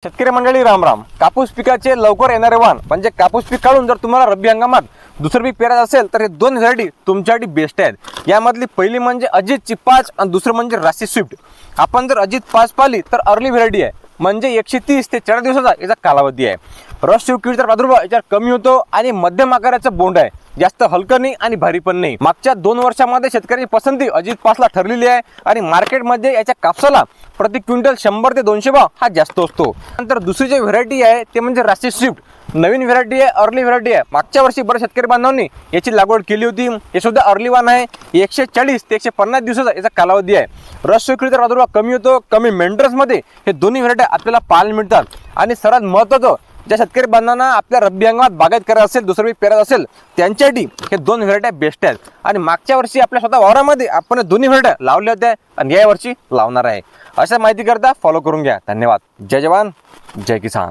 शेतकरी मंडळी राम राम. कापूस पिकाचे लवकर येणारे वाण म्हणजे कापूस पीक काढून जर तुम्हाला रब्बी हंगामात दुसरं पीक पेरायचं असेल तर हे दोन व्हरायटी तुमच्यासाठी बेस्ट आहेत. यामधली पहिली म्हणजे अजित 5 आणि दुसरं म्हणजे राशी स्विफ्ट. आपण जर अजित 5 पाहिली तर अर्ली व्हरायटी आहे, म्हणजे 130 ते 4 दिवसाचा याचा कालावधी आहे. रस किडीचा प्रादुर्भाव याच्यावर कमी होतो आणि मध्यम आकाराचं बोंड आहे, जास्त हलकं नाही आणि भारी पण नाही. मागच्या 2 वर्षांमध्ये शेतकऱ्यांची पसंती अजित 5 ला ठरलेली आहे आणि मार्केटमध्ये याच्या कापसाला प्रति क्विंटल 100 ते 200 भाव हा जास्त असतो. नंतर दुसरी जी व्हरायटी आहे ते म्हणजे राशी स्विफ्ट. नवीन व्हरायटी आहे, अर्ली व्हरायटी आहे. मागच्या वर्षी बऱ्याच शेतकरी बांधवांनी याची लागवड केली होती. हे सुद्धा अर्ली वाण आहे. 140 ते 150 दिवसाचा याचा कालावधी आहे. रस किडीचा प्रादुर्भाव कमी होतो. कमी मेंटेनन्समध्ये हे दोन्ही व्हरायटी आपल्याला पाहायला मिळतात. आणि सर्वात महत्त्वाचं, ज्या शेतकरी बांधवांना आपल्या रब्बी हंगामात बागायत करायचं असेल, दुसरं पीक पेरायचं असेल, त्यांच्यासाठी हे दोन व्हरायटी बेस्ट आहेत. आणि मागच्या वर्षी आपल्या स्वतः वावरामध्ये आपण दोन्ही व्हरायटी लावल्या होत्या आणि या वर्षी लावणार आहे. अशा माहिती करता फॉलो करून घ्या. धन्यवाद. जय जवान जय किसान.